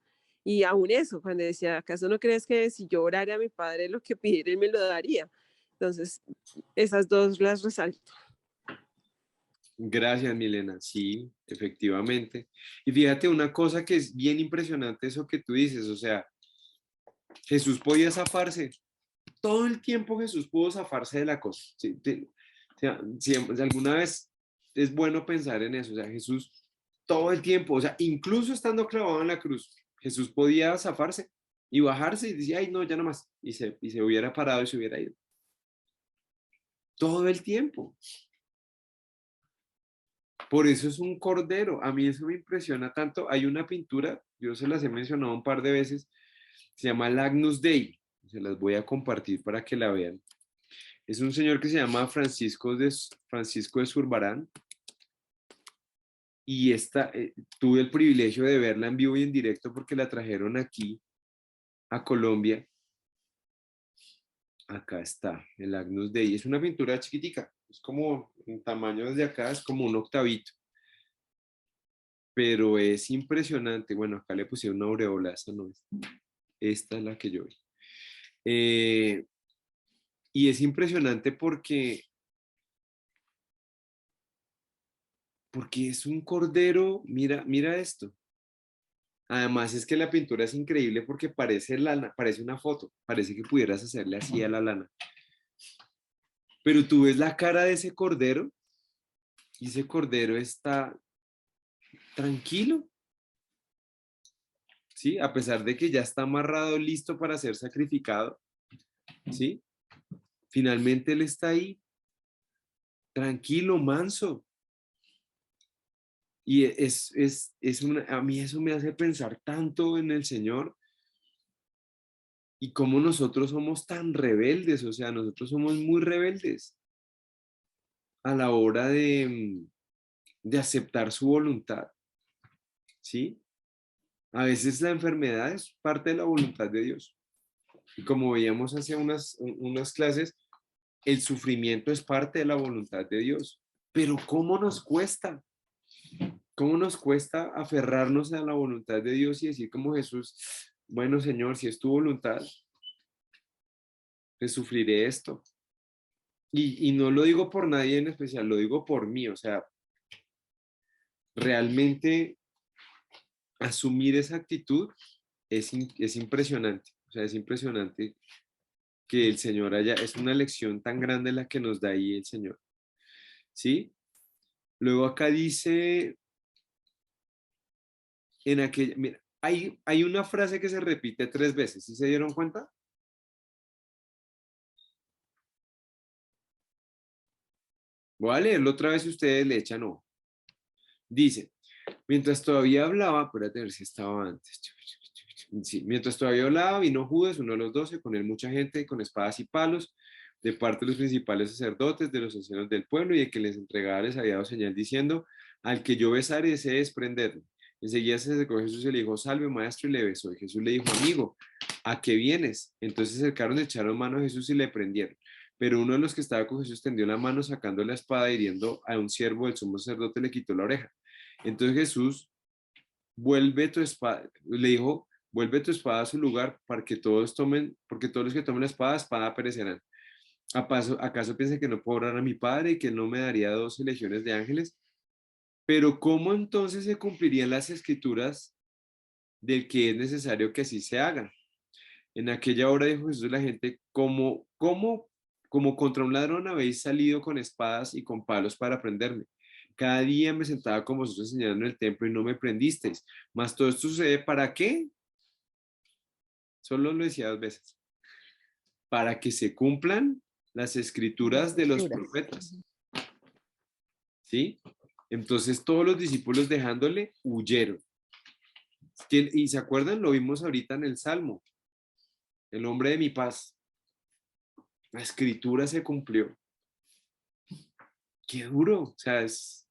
Y aún eso, cuando decía, ¿acaso no crees que si yo orara a mi Padre lo que pidiera, Él me lo daría? Entonces, esas dos las resalto. Gracias, Milena. Sí, efectivamente. Y fíjate una cosa que es bien impresionante eso que tú dices, o sea, Jesús podía zafarse. Todo el tiempo Jesús pudo zafarse de la cosa. ¿Sí? O sea, si alguna vez es bueno pensar en eso, o sea, Jesús todo el tiempo, o sea, incluso estando clavado en la cruz, Jesús podía zafarse y bajarse y decía, ay, no, ya no más. Y se hubiera parado y se hubiera ido. Todo el tiempo. Por eso es un cordero. A mí eso me impresiona tanto. Hay una pintura, yo se las he mencionado un par de veces, se llama el Agnus Dei. Se las voy a compartir para que la vean. Es un señor que se llama Francisco de Zurbarán. Y tuve el privilegio de verla en vivo y en directo porque la trajeron aquí a Colombia. Acá está, el Agnus Dei. Es una pintura chiquitica. Es como, en tamaño desde acá, es como un octavito. Pero es impresionante. Bueno, acá le puse una aureola, esa no es. Esta es la que yo vi. Y es impresionante porque es un cordero, mira esto. Además es que la pintura es increíble porque parece lana, parece una foto, parece que pudieras hacerle así a la lana. Pero tú ves la cara de ese cordero y ese cordero está tranquilo. ¿Sí? A pesar de que ya está amarrado, listo para ser sacrificado. ¿Sí? Finalmente él está ahí, tranquilo, manso. Y a mí eso me hace pensar tanto en el Señor y cómo nosotros somos tan rebeldes, o sea, nosotros somos muy rebeldes a la hora de aceptar su voluntad, ¿sí? A veces la enfermedad es parte de la voluntad de Dios. Y como veíamos hace unas clases, el sufrimiento es parte de la voluntad de Dios. Pero ¿cómo nos cuesta? ¿Cómo nos cuesta aferrarnos a la voluntad de Dios y decir como Jesús, bueno, Señor, si es tu voluntad, pues sufriré esto? Y no lo digo por nadie en especial, lo digo por mí, o sea, realmente asumir esa actitud es impresionante, o sea, es impresionante que el Señor es una lección tan grande la que nos da ahí el Señor, ¿sí? Luego acá dice, mira, hay una frase que se repite 3 veces, ¿sí se dieron cuenta? Voy a leerlo otra vez si ustedes le echan ojo. Dice, mientras todavía hablaba, espérate a ver si estaba antes. Sí, mientras todavía hablaba, vino Judas, uno de los 12, con él mucha gente con espadas y palos, de parte de los principales sacerdotes, de los ancianos del pueblo, y el que les entregaba les había dado señal diciendo, al que yo besare desee desprenderme. Enseguida se acercó Jesús y le dijo, salve maestro, y le besó. Y Jesús le dijo, amigo, ¿a qué vienes? Entonces se acercaron, echaron mano a Jesús y le prendieron. Pero uno de los que estaba con Jesús tendió la mano, sacando la espada, hiriendo a un siervo del sumo sacerdote, le quitó la oreja. Entonces Jesús, vuelve tu espada, le dijo, vuelve tu espada a su lugar para que todos tomen, porque todos los que tomen la espada perecerán. ¿Acaso piensa que no puedo orar a mi Padre y que él no me daría 12 legiones de ángeles? Pero ¿cómo entonces se cumplirían las escrituras del que es necesario que así se haga? En aquella hora dijo Jesús a la gente, como contra un ladrón habéis salido con espadas y con palos para prenderme. Cada día me sentaba con vosotros enseñando en el templo y no me prendisteis. Mas todo esto sucede ¿para qué? Solo lo decía 2 veces. Para que se cumplan las escrituras de los profetas. ¿Sí? Entonces todos los discípulos dejándole huyeron. Y se acuerdan, lo vimos ahorita en el Salmo. El hombre de mi paz. La escritura se cumplió. Qué duro. O sea, es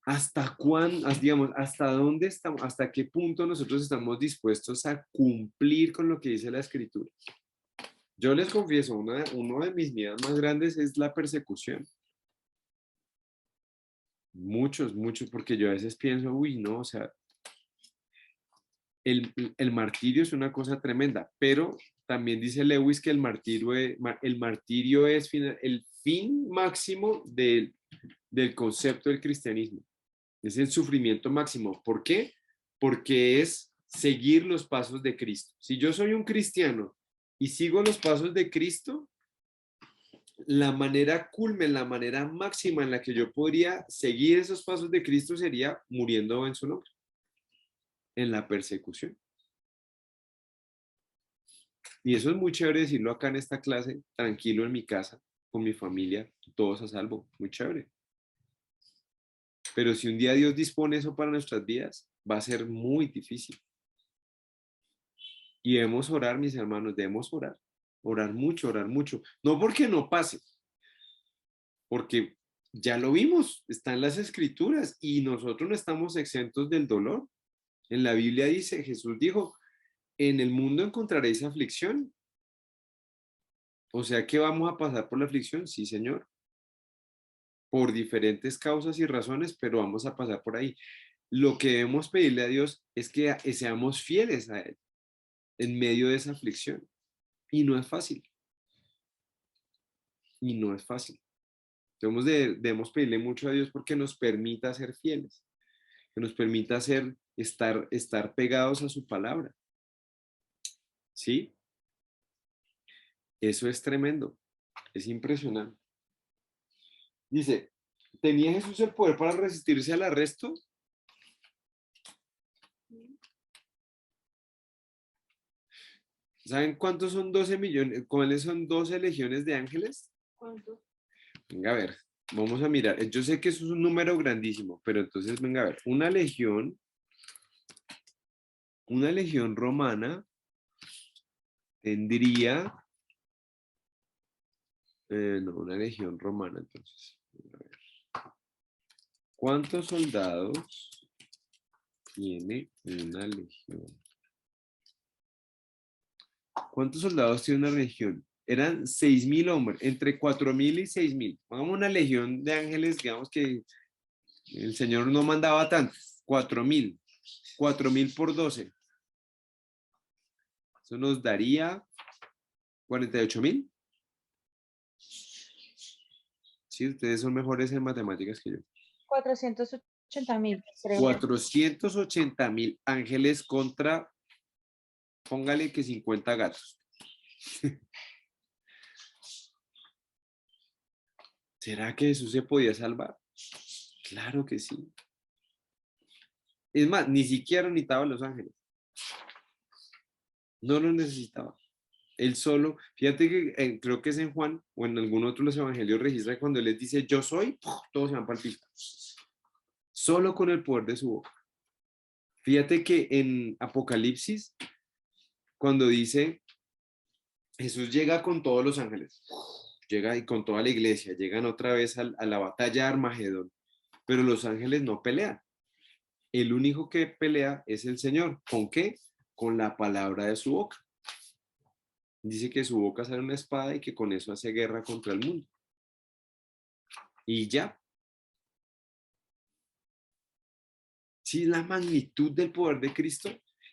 hasta digamos, hasta dónde estamos, hasta qué punto nosotros estamos dispuestos a cumplir con lo que dice la escritura. Yo les confieso, uno de mis miedos más grandes es la persecución. Muchos, porque yo a veces pienso, uy, no, o sea, el martirio es una cosa tremenda, pero también dice Lewis que el martirio es el fin máximo del concepto del cristianismo. Es el sufrimiento máximo. ¿Por qué? Porque es seguir los pasos de Cristo. Si yo soy un cristiano y sigo los pasos de Cristo, la manera culmen, la manera máxima en la que yo podría seguir esos pasos de Cristo sería muriendo en su nombre, en la persecución. Y eso es muy chévere decirlo acá en esta clase, tranquilo en mi casa, con mi familia, todos a salvo, muy chévere. Pero si un día Dios dispone eso para nuestras vidas, va a ser muy difícil. Y debemos orar, mis hermanos, debemos orar. Orar mucho, orar mucho. No porque no pase, porque ya lo vimos, está en las escrituras y nosotros no estamos exentos del dolor. En la Biblia dice, Jesús dijo, en el mundo encontraréis aflicción. O sea que vamos a pasar por la aflicción, sí, Señor. Por diferentes causas y razones, pero vamos a pasar por ahí. Lo que debemos pedirle a Dios es que seamos fieles a Él en medio de esa aflicción. Y no es fácil. Y no es fácil. Debemos pedirle mucho a Dios porque nos permita ser fieles, que nos permita estar pegados a su palabra. ¿Sí? Eso es tremendo, es impresionante. Dice, ¿tenía Jesús el poder para resistirse al arresto? ¿Saben cuántos son 12 millones? ¿Cuáles son 12 legiones de ángeles? ¿Cuánto? Venga a ver, vamos a mirar. Yo sé que eso es un número grandísimo, pero entonces venga a ver. Una legión romana tendría, no, una legión romana entonces. A ver. ¿Cuántos soldados tiene una legión? ¿Cuántos soldados tiene una legión? Eran 6.000 hombres, entre 4.000 y 6.000. Pongamos una legión de ángeles, digamos que el Señor no mandaba tantos. 4.000. 4.000 por 12. Eso nos daría 48.000. Sí, ustedes son mejores en matemáticas que yo. 480.000, creo. 480.000 ángeles contra, póngale que 50 gatos. ¿Será que Jesús se podía salvar? Claro que sí. Es más, ni siquiera necesitaba los ángeles. No los necesitaba. Él solo, fíjate que creo que es en Juan o en algún otro de los evangelios registra que cuando él les dice yo soy, todos se van para el piso. Solo con el poder de su boca. Fíjate que en Apocalipsis, cuando dice Jesús llega con todos los ángeles, llega y con toda la iglesia, llegan otra vez a la batalla de Armagedón, pero los ángeles no pelean. El único que pelea es el Señor. ¿Con qué? Con la palabra de su boca. Dice que su boca sale una espada y que con eso hace guerra contra el mundo. Y ya. Sí, la magnitud del poder de Cristo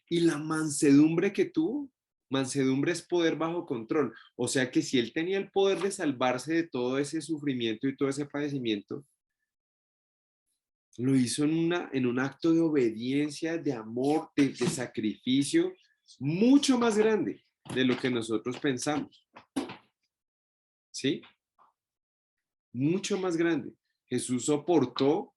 y la mansedumbre que tuvo. Mansedumbre es poder bajo control. O sea que si él tenía el poder de salvarse de todo ese sufrimiento y todo ese padecimiento, lo hizo en un acto de obediencia, de amor, de sacrificio, mucho más grande de lo que nosotros pensamos. ¿Sí? Mucho más grande. Jesús soportó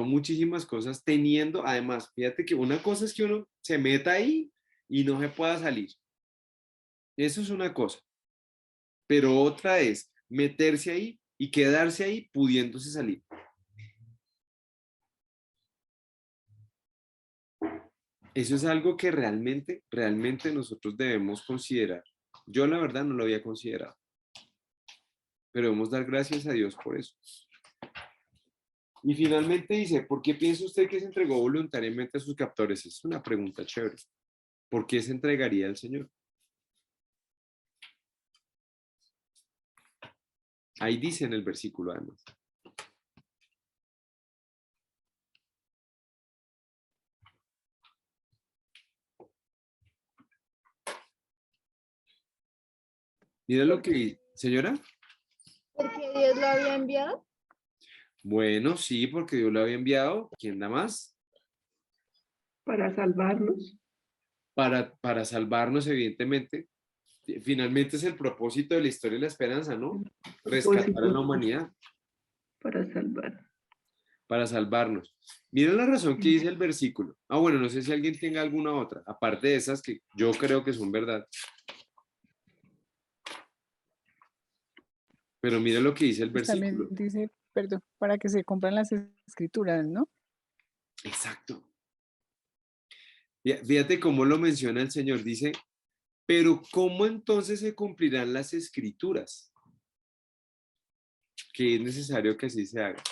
muchísimas cosas teniendo, además, fíjate que una cosa es que uno se meta ahí y no se pueda salir. Eso es una cosa. Pero otra es meterse ahí y quedarse ahí pudiéndose salir. Eso es algo que realmente nosotros debemos considerar. Yo la verdad no lo había considerado. Pero debemos dar gracias a Dios por eso. Y finalmente dice, ¿por qué piensa usted que se entregó voluntariamente a sus captores? Es una pregunta chévere. ¿Por qué se entregaría al Señor? Ahí dice en el versículo además. Mira lo que dice. Señora. Porque Dios lo había enviado. Bueno, sí, porque Dios lo había enviado. ¿Quién da más? Para salvarnos. Para salvarnos, evidentemente. Finalmente es el propósito de la historia y la esperanza, ¿no? Rescatar a la humanidad. Para salvar. Para salvarnos. Mira la razón que dice el versículo. Ah, bueno, no sé si alguien tenga alguna otra, aparte de esas que yo creo que son verdad. Pero mira lo que dice el Pues versículo. también dice, perdón, para que se cumplan las escrituras, ¿no? Exacto. Fíjate cómo lo menciona el Señor. Dice, pero ¿cómo entonces se cumplirán las escrituras? Que es necesario que así se haga.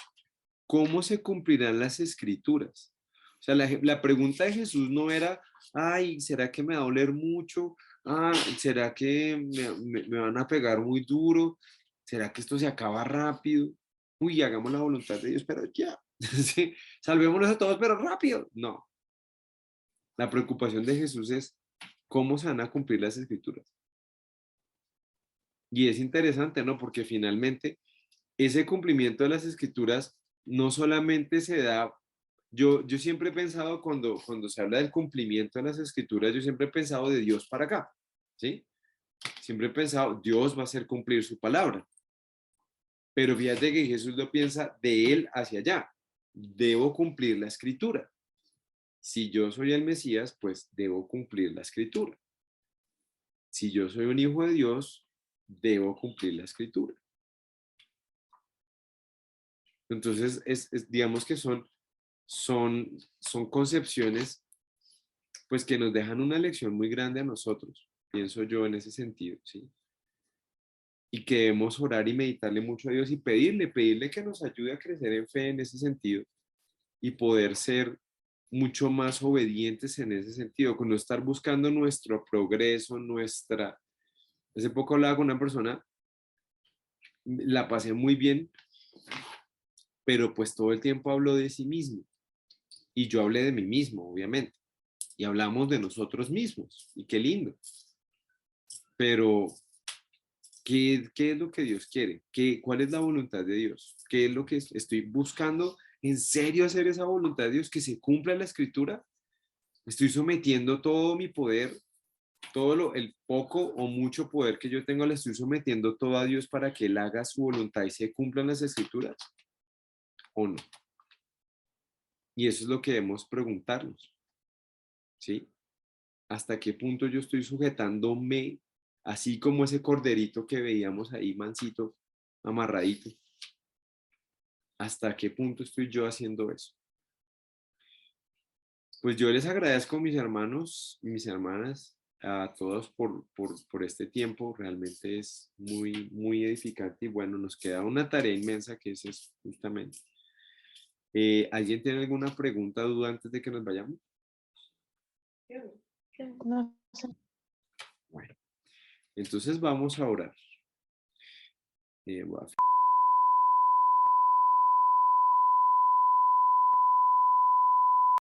¿Cómo se cumplirán las escrituras? O sea, la pregunta de Jesús no era, ay, ¿será que me va a doler mucho? Ah, ¿será que me van a pegar muy duro? ¿Será que esto se acaba rápido? Uy, hagamos la voluntad de Dios, pero ya. Sí, salvémonos a todos, pero rápido. No. La preocupación de Jesús es cómo se van a cumplir las escrituras. Y es interesante, ¿no? Porque finalmente ese cumplimiento de las escrituras no solamente se da, yo siempre he pensado cuando se habla del cumplimiento de las escrituras, yo siempre he pensado de Dios para acá, ¿sí? Siempre he pensado, Dios va a hacer cumplir su palabra. Pero fíjate que Jesús lo piensa de él hacia allá. Debo cumplir la escritura. Si yo soy el Mesías, pues debo cumplir la escritura. Si yo soy un hijo de Dios, debo cumplir la escritura. Entonces, digamos que son concepciones pues que nos dejan una lección muy grande a nosotros, pienso yo en ese sentido, ¿sí? Y que debemos orar y meditarle mucho a Dios y pedirle que nos ayude a crecer en fe en ese sentido y poder ser mucho más obedientes en ese sentido, con no estar buscando nuestro progreso, Hace poco hablaba con una persona, la pasé muy bien, pero pues todo el tiempo habló de sí mismo y yo hablé de mí mismo, obviamente, y hablamos de nosotros mismos, y qué lindo. Pero, ¿qué es lo que Dios quiere? ¿Cuál es la voluntad de Dios? ¿Qué es lo que estoy buscando? ¿En serio hacer esa voluntad de Dios? ¿Que se cumpla la escritura? ¿Estoy sometiendo todo mi poder, el poco o mucho poder que yo tengo, le estoy sometiendo todo a Dios para que Él haga su voluntad y se cumplan las escrituras? ¿O no? Y eso es lo que debemos preguntarnos, ¿sí? ¿Hasta qué punto yo estoy sujetándome, así como ese corderito que veíamos ahí, mansito, amarradito? ¿Hasta qué punto estoy yo haciendo eso? Pues yo les agradezco, mis hermanos y mis hermanas, a todos por este tiempo. Realmente es muy, muy edificante y bueno, nos queda una tarea inmensa que es eso, justamente. ¿Alguien tiene alguna pregunta, duda antes de que nos vayamos? No sé. Bueno, entonces vamos a orar. Voy a